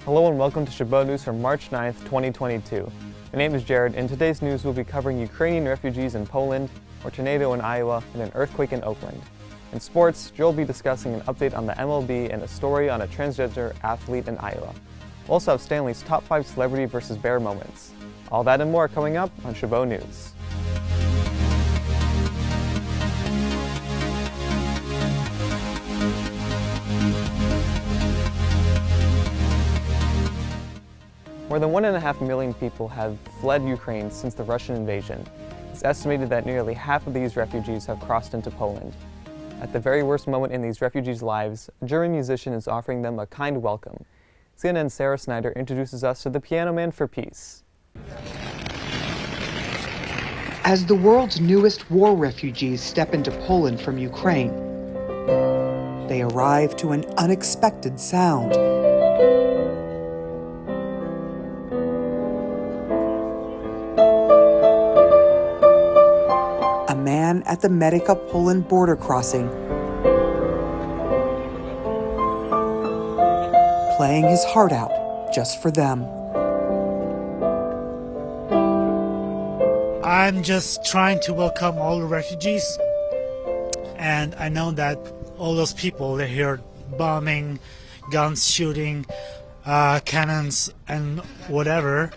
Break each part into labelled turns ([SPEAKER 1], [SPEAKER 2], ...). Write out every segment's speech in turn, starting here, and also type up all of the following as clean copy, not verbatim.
[SPEAKER 1] Hello and welcome to Chabot News for March 9th, 2022. My name is Jared, and today's news will be covering Ukrainian refugees in Poland, a tornado in Iowa, and an earthquake in Oakland. In sports, Joe will be discussing an update on the MLB and a story on a transgender athlete in Iowa. We'll also have Stanley's top 5 celebrity versus bear moments. All that and more coming up on Chabot News. More than 1.5 million people have fled Ukraine since the Russian invasion. It's estimated that nearly half of these refugees have crossed into Poland. At the very worst moment in these refugees' lives, a German musician is offering them a kind welcome. CNN's Sarah Snyder introduces us to the Piano Man for Peace.
[SPEAKER 2] As the world's newest war refugees step into Poland from Ukraine, they arrive to an unexpected sound. A man at the Medica-Poland border crossing playing his heart out just for them.
[SPEAKER 3] I'm just trying to welcome all the refugees, and I know that all those people, they hear bombing, guns shooting, cannons, and whatever.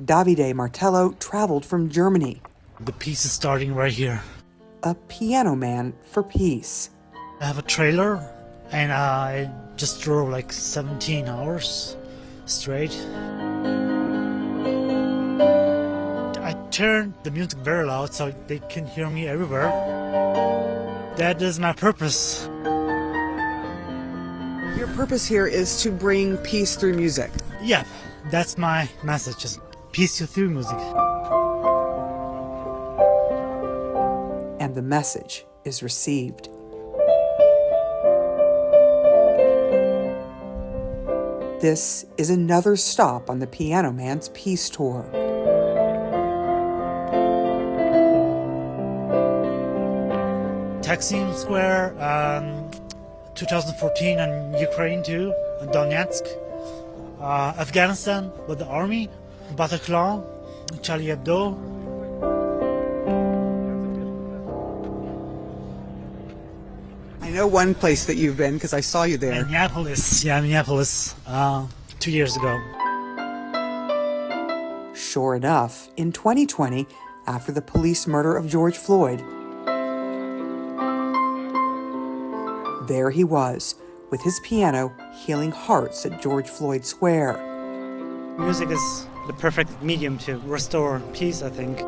[SPEAKER 2] Davide Martello traveled from Germany.
[SPEAKER 3] The peace is starting right here.
[SPEAKER 2] A piano man for peace.
[SPEAKER 3] I have a trailer, and I just drove like 17 hours straight. I turned the music very loud so they can hear me everywhere. That is my purpose.
[SPEAKER 2] Your purpose here is to bring peace through music.
[SPEAKER 3] Yeah, that's my message, just peace through music.
[SPEAKER 2] And the message is received. This is another stop on the Piano Man's Peace Tour.
[SPEAKER 3] Taksim Square, 2014, and Ukraine too, Donetsk, Afghanistan with the army, Bataclan, Charlie Hebdo.
[SPEAKER 2] I know one place that you've been because I saw you there.
[SPEAKER 3] Minneapolis, 2 years ago.
[SPEAKER 2] Sure enough, in 2020, after the police murder of George Floyd, there he was, with his piano healing hearts at George Floyd Square.
[SPEAKER 3] Music is the perfect medium to restore peace, I think.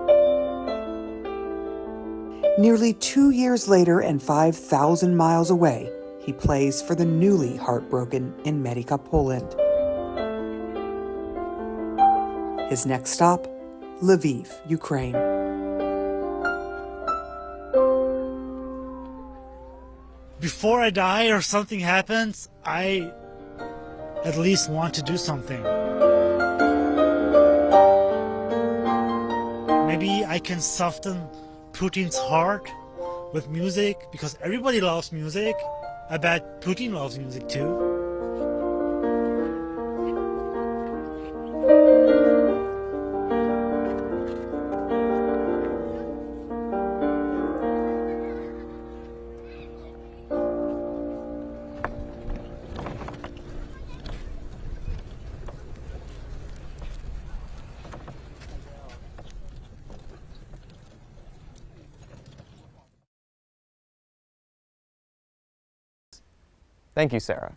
[SPEAKER 2] Nearly 2 years later and 5,000 miles away, he plays for the newly heartbroken in Medica, Poland. His next stop, Lviv, Ukraine.
[SPEAKER 3] Before I die or something happens, I at least want to do something. Maybe I can soften Putin's heart with music, because everybody loves music. I bet Putin loves music too.
[SPEAKER 1] Thank you, Sarah.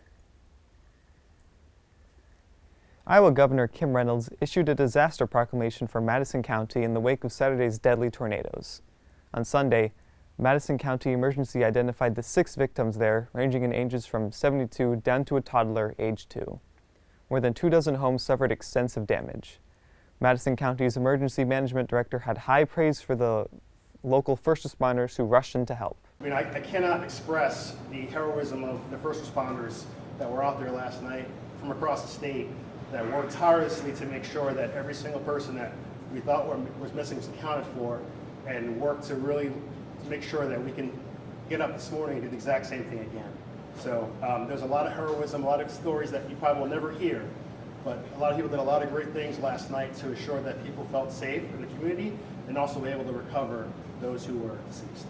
[SPEAKER 1] Iowa Governor Kim Reynolds issued a disaster proclamation for Madison County in the wake of Saturday's deadly tornadoes. On Sunday, Madison County Emergency identified the 6 victims there, ranging in ages from 72 down to a toddler, age 2. More than 24 homes suffered extensive damage. Madison County's Emergency Management Director had high praise for the local first responders who rushed in to help.
[SPEAKER 4] I cannot express the heroism of the first responders that were out there last night from across the state that worked tirelessly to make sure that every single person that we thought was missing was accounted for, and worked to really make sure that we can get up this morning and do the exact same thing again. So there's a lot of heroism, a lot of stories that you probably will never hear, but a lot of people did a lot of great things last night to ensure that people felt safe in the community and also were able to recover those who were deceased.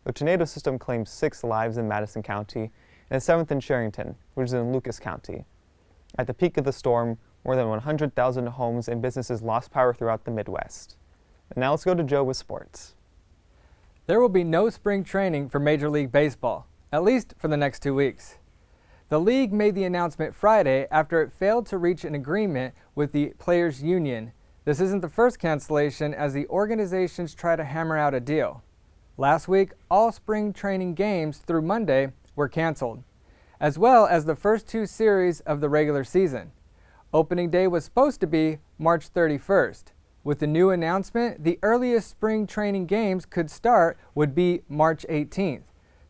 [SPEAKER 1] The tornado system claimed 6 lives in Madison County and a 7th in Sherrington, which is in Lucas County. At the peak of the storm, more than 100,000 homes and businesses lost power throughout the Midwest. And now let's go to Joe with sports.
[SPEAKER 5] There will be no spring training for Major League Baseball, at least for the next 2 weeks. The league made the announcement Friday after it failed to reach an agreement with the players' union. This isn't the first cancellation as the organizations try to hammer out a deal. Last week, all spring training games through Monday were canceled, as well as the first 2 series of the regular season. Opening day was supposed to be March 31st. With the new announcement, the earliest spring training games could start would be March 18th.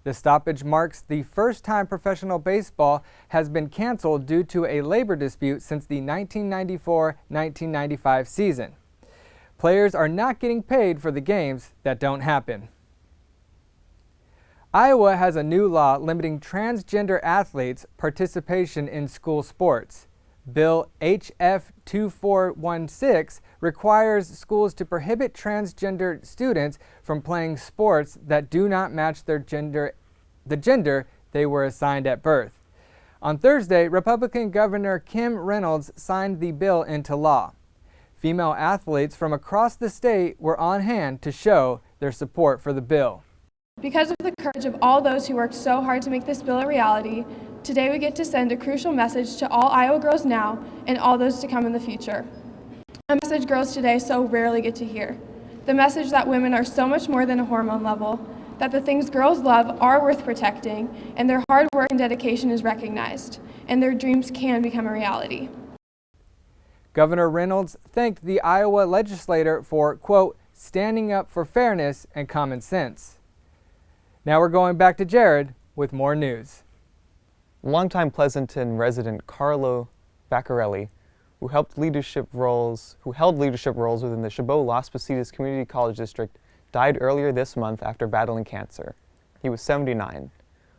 [SPEAKER 5] The stoppage marks the first time professional baseball has been canceled due to a labor dispute since the 1994-1995 season. Players are not getting paid for the games that don't happen. Iowa has a new law limiting transgender athletes' participation in school sports. Bill HF 2416 requires schools to prohibit transgender students from playing sports that do not match the gender they were assigned at birth. On Thursday, Republican Governor Kim Reynolds signed the bill into law. Female athletes from across the state were on hand to show their support for the bill.
[SPEAKER 6] Because of the courage of all those who worked so hard to make this bill a reality, today we get to send a crucial message to all Iowa girls now and all those to come in the future. A message girls today so rarely get to hear. The message that women are so much more than a hormone level, that the things girls love are worth protecting, and their hard work and dedication is recognized, and their dreams can become a reality.
[SPEAKER 5] Governor Reynolds thanked the Iowa legislator for, quote, standing up for fairness and common sense. Now we're going back to Jared with more news.
[SPEAKER 1] Longtime Pleasanton resident Carlo Vaccarelli, who held leadership roles within the Chabot Las Positas Community College District, died earlier this month after battling cancer. He was 79.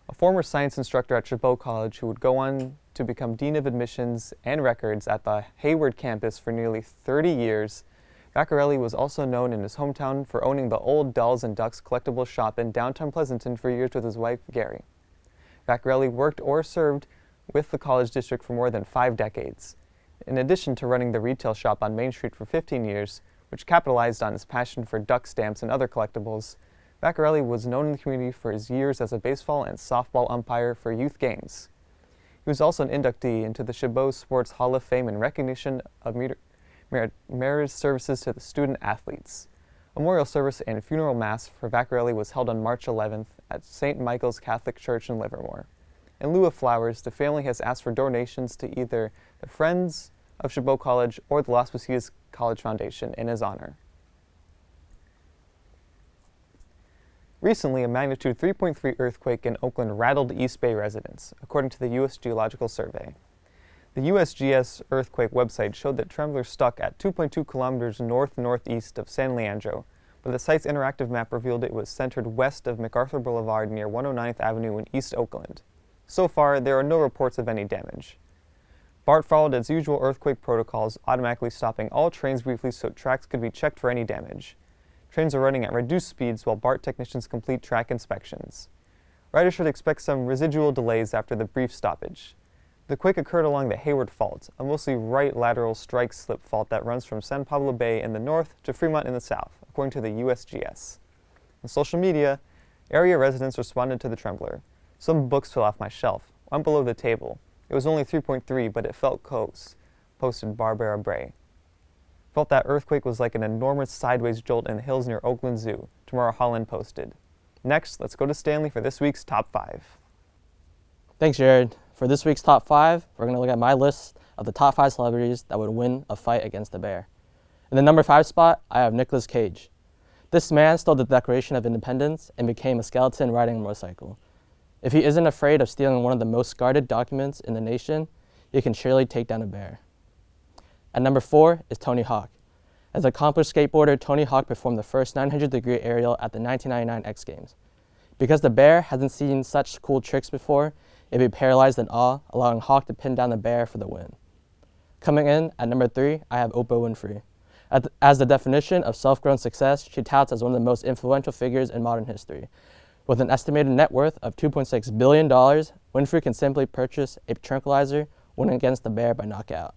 [SPEAKER 1] A former science instructor at Chabot College who would go on to become Dean of Admissions and Records at the Hayward campus for nearly 30 years, Vaccarelli was also known in his hometown for owning the Old Dolls and Ducks collectible shop in downtown Pleasanton for years with his wife, Gary. Vaccarelli worked or served with the college district for more than 5 decades. In addition to running the retail shop on Main Street for 15 years, which capitalized on his passion for duck stamps and other collectibles, Vaccarelli was known in the community for his years as a baseball and softball umpire for youth games. He was also an inductee into the Chabot Sports Hall of Fame in recognition of meritorious services to the student athletes. A memorial service and funeral mass for Vaccarelli was held on March 11th at St. Michael's Catholic Church in Livermore. In lieu of flowers, the family has asked for donations to either the Friends of Chabot College or the Las Positas College Foundation in his honor. Recently, a magnitude 3.3 earthquake in Oakland rattled East Bay residents, according to the U.S. Geological Survey. The USGS earthquake website showed that tremblers stuck at 2.2 kilometers north-northeast of San Leandro, but the site's interactive map revealed it was centered west of MacArthur Boulevard near 109th Avenue in East Oakland. So far, there are no reports of any damage. BART followed its usual earthquake protocols, automatically stopping all trains briefly so tracks could be checked for any damage. Trains are running at reduced speeds while BART technicians complete track inspections. Riders should expect some residual delays after the brief stoppage. The quake occurred along the Hayward Fault, a mostly right lateral strike-slip fault that runs from San Pablo Bay in the north to Fremont in the south, according to the USGS. On social media, area residents responded to the trembler. Some books fell off my shelf, one below the table. It was only 3.3, but it felt close, posted Barbara Bray. Felt that earthquake was like an enormous sideways jolt in the hills near Oakland Zoo, Tamara Holland posted. Next, let's go to Stanley for this week's Top 5.
[SPEAKER 7] Thanks, Jared. For this week's Top 5, we're going to look at my list of the top 5 celebrities that would win a fight against a bear. In the number 5 spot, I have Nicolas Cage. This man stole the Declaration of Independence and became a skeleton riding a motorcycle. If he isn't afraid of stealing one of the most guarded documents in the nation, he can surely take down a bear. At number 4 is Tony Hawk. As an accomplished skateboarder, Tony Hawk performed the first 900-degree aerial at the 1999 X Games. Because the bear hasn't seen such cool tricks before, it'd be paralyzed in awe, allowing Hawk to pin down the bear for the win. Coming in at number 3, I have Oprah Winfrey. As the definition of self-grown success, she touts as one of the most influential figures in modern history. With an estimated net worth of $2.6 billion, Winfrey can simply purchase a tranquilizer, winning against the bear by knockout.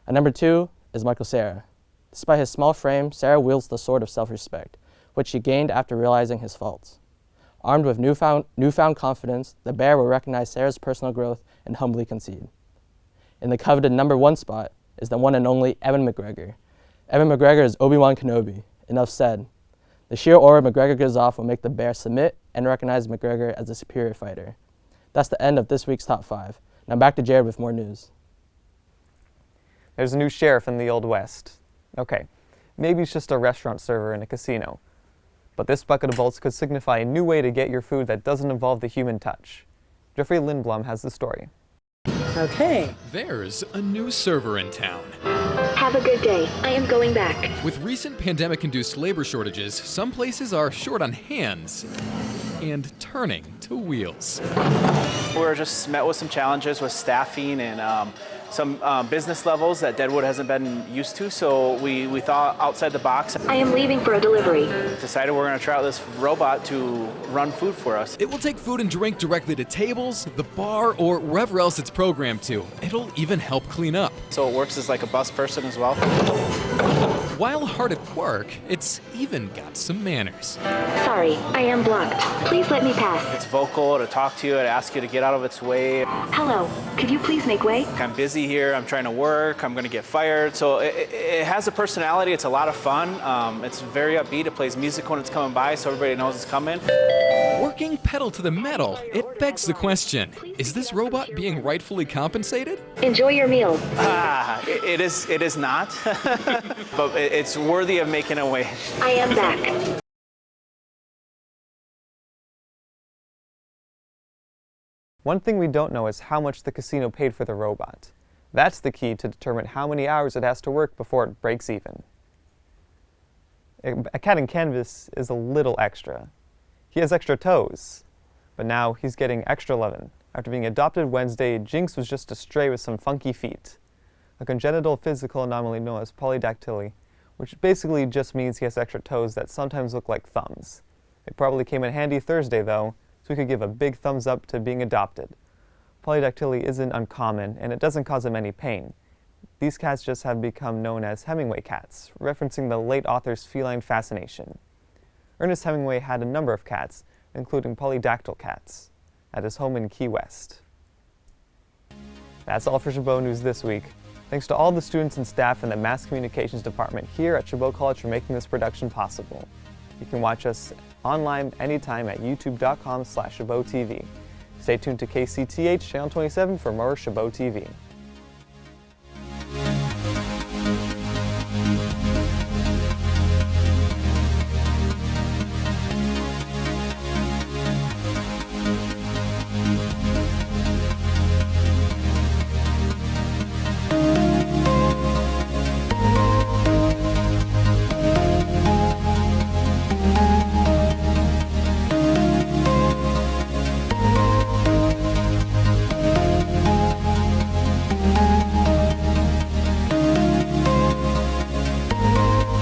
[SPEAKER 7] At number 2 is Michael Cera. Despite his small frame, Cera wields the sword of self-respect, which he gained after realizing his faults. Armed with newfound confidence, the bear will recognize Cera's personal growth and humbly concede. In the coveted number 1 spot is the one and only Evan McGregor. Evan McGregor is Obi-Wan Kenobi. Enough said. The sheer aura McGregor gives off will make the bear submit and recognize McGregor as a superior fighter. That's the end of this week's Top 5. Now back to Jared with more news.
[SPEAKER 1] There's a new sheriff in the Old West. Okay, maybe it's just a restaurant server in a casino. But this bucket of bolts could signify a new way to get your food that doesn't involve the human touch. Jeffrey Lindblom has the story.
[SPEAKER 8] Okay.
[SPEAKER 9] There's a new server in town.
[SPEAKER 10] Have a good day. I am going back.
[SPEAKER 9] With recent pandemic-induced labor shortages, some places are short on hands and turning to wheels.
[SPEAKER 11] We're just met with some challenges with staffing and some business levels that Deadwood hasn't been used to, so we thought outside the box.
[SPEAKER 10] I am leaving for a delivery.
[SPEAKER 11] Decided we're going to try out this robot to run food for us.
[SPEAKER 9] It will take food and drink directly to tables, the bar, or wherever else it's programmed to. It'll even help clean up.
[SPEAKER 11] So it works as like a bus person as well.
[SPEAKER 9] While hard at work, it's even got some manners.
[SPEAKER 10] Sorry, I am blocked. Please let me pass.
[SPEAKER 11] It's vocal to talk to you, to ask you to get out of its way.
[SPEAKER 10] Hello, could you please make way?
[SPEAKER 11] I'm busy here, I'm trying to work, I'm going to get fired. So it has a personality, it's a lot of fun. It's very upbeat, it plays music when it's coming by so everybody knows it's coming.
[SPEAKER 9] Working pedal to the metal, it begs the question, is this robot being rightfully compensated?
[SPEAKER 10] Enjoy your meal.
[SPEAKER 11] It is not, but it's worthy of making a wish.
[SPEAKER 10] I am back.
[SPEAKER 1] One thing we don't know is how much the casino paid for the robot. That's the key to determine how many hours it has to work before it breaks even. A cat in canvas is a little extra. He has extra toes, but now he's getting extra lovin'. After being adopted Wednesday, Jinx was just a stray with some funky feet. A congenital physical anomaly known as polydactyly, which basically just means he has extra toes that sometimes look like thumbs. It probably came in handy Thursday though, so we could give a big thumbs up to being adopted. Polydactyly isn't uncommon, and it doesn't cause him any pain. These cats just have become known as Hemingway cats, referencing the late author's feline fascination. Ernest Hemingway had a number of cats, including polydactyl cats, at his home in Key West. That's all for Chabot News this week. Thanks to all the students and staff in the Mass Communications Department here at Chabot College for making this production possible. You can watch us online anytime at youtube.com/ChabotTV. Stay tuned to KCTH Channel 27 for more Chabot TV.